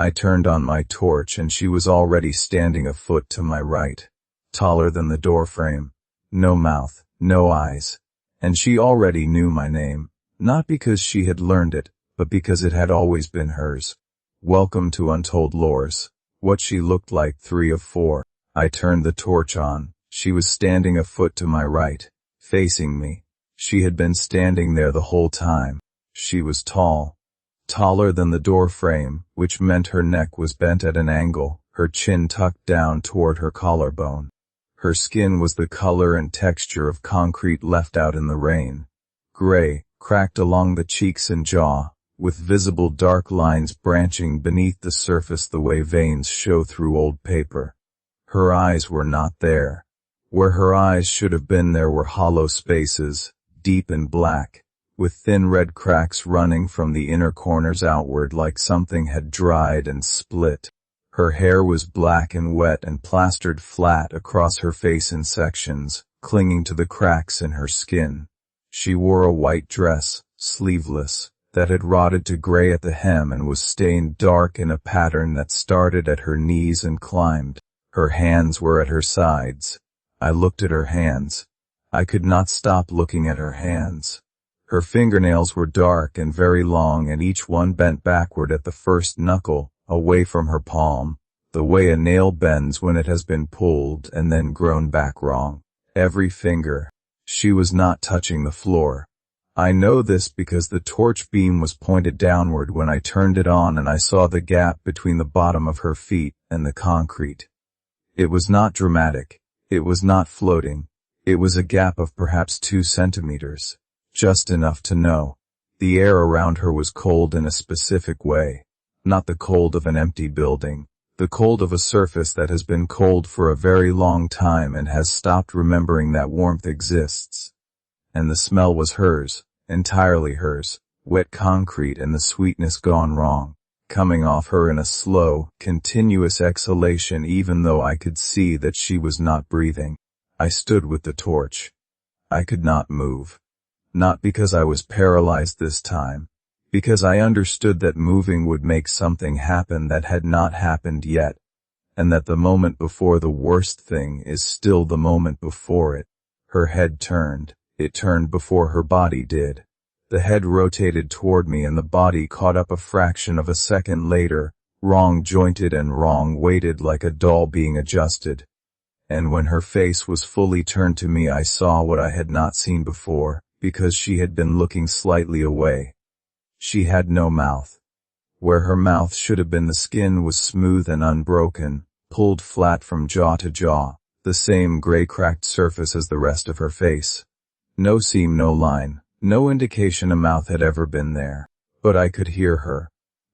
I turned on my torch and she was already standing a foot to my right, taller than the doorframe, no mouth, no eyes. And she already knew my name, not because she had learned it, but because it had always been hers. Welcome to Untold Lores. What she looked like 3 of 4. I turned the torch on. She was standing a foot to my right, facing me. She had been standing there the whole time. She was tall. Taller than the door frame, which meant her neck was bent at an angle, her chin tucked down toward her collarbone. Her skin was the color and texture of concrete left out in the rain. Gray, cracked along the cheeks and jaw, with visible dark lines branching beneath the surface the way veins show through old paper. Her eyes were not there. Where her eyes should have been there were hollow spaces, deep and black, with thin red cracks running from the inner corners outward like something had dried and split. Her hair was black and wet and plastered flat across her face in sections, clinging to the cracks in her skin. She wore a white dress, sleeveless, that had rotted to gray at the hem and was stained dark in a pattern that started at her knees and climbed. Her hands were at her sides. I looked at her hands. I could not stop looking at her hands. Her fingernails were dark and very long and each one bent backward at the first knuckle, away from her palm, the way a nail bends when it has been pulled and then grown back wrong. Every finger. She was not touching the floor. I know this because the torch beam was pointed downward when I turned it on and I saw the gap between the bottom of her feet and the concrete. It was not dramatic. It was not floating. It was a gap of perhaps 2 centimeters. Just enough to know. The air around her was cold in a specific way. Not the cold of an empty building. The cold of a surface that has been cold for a very long time and has stopped remembering that warmth exists. And the smell was hers, entirely hers, wet concrete and the sweetness gone wrong, coming off her in a slow, continuous exhalation even though I could see that she was not breathing. I stood with the torch. I could not move. Not because I was paralyzed this time, because I understood that moving would make something happen that had not happened yet, and that the moment before the worst thing is still the moment before it. Her head turned. It turned before her body did. The head rotated toward me and the body caught up a fraction of a second later, wrong-jointed and wrong-weighted like a doll being adjusted. And when her face was fully turned to me I saw what I had not seen before, because she had been looking slightly away. She had no mouth. Where her mouth should have been the skin was smooth and unbroken, pulled flat from jaw to jaw, the same gray cracked surface as the rest of her face. No seam, no line, no indication a mouth had ever been there. But I could hear her.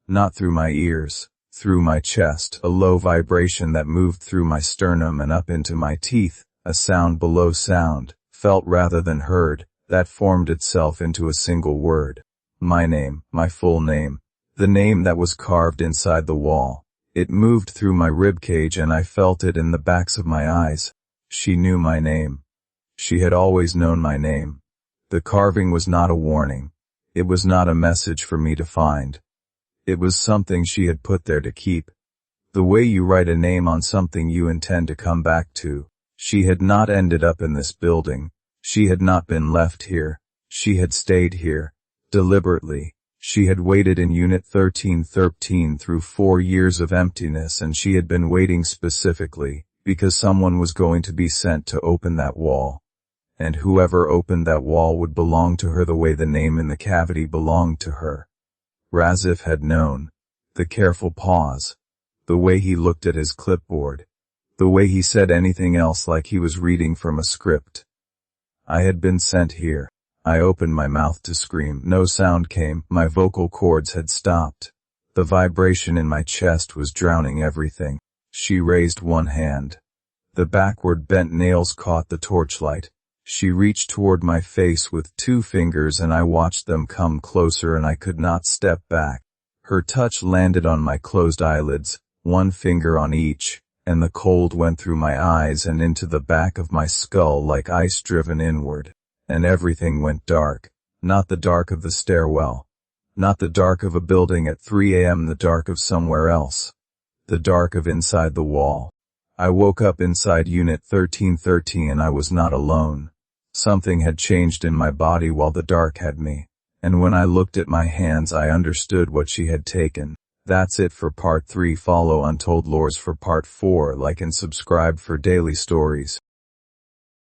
Not through my ears, through my chest, a low vibration that moved through my sternum and up into my teeth, a sound below sound, felt rather than heard, that formed itself into a single word. My name, my full name, the name that was carved inside the wall. It moved through my ribcage and I felt it in the backs of my eyes. She knew my name. She had always known my name. The carving was not a warning. It was not a message for me to find. It was something she had put there to keep. The way you write a name on something you intend to come back to. She had not ended up in this building. She had not been left here. She had stayed here. Deliberately. She had waited in Unit 1313 through 4 years of emptiness and she had been waiting specifically, because someone was going to be sent to open that wall. And whoever opened that wall would belong to her the way the name in the cavity belonged to her. Razif had known. The careful pause. The way he looked at his clipboard. The way he said anything else like he was reading from a script. I had been sent here. I opened my mouth to scream. No sound came. My vocal cords had stopped. The vibration in my chest was drowning everything. She raised one hand. The backward bent nails caught the torchlight. She reached toward my face with 2 fingers and I watched them come closer and I could not step back. Her touch landed on my closed eyelids, 1 finger on each, and the cold went through my eyes and into the back of my skull like ice driven inward. And everything went dark. Not the dark of the stairwell. Not the dark of a building at 3 a.m., the dark of somewhere else. The dark of inside the wall. I woke up inside Unit 1313 and I was not alone. Something had changed in my body while the dark had me. And when I looked at my hands, I understood what she had taken. That's it for part 3. Follow Untold Lores for part 4. Like and subscribe for daily stories.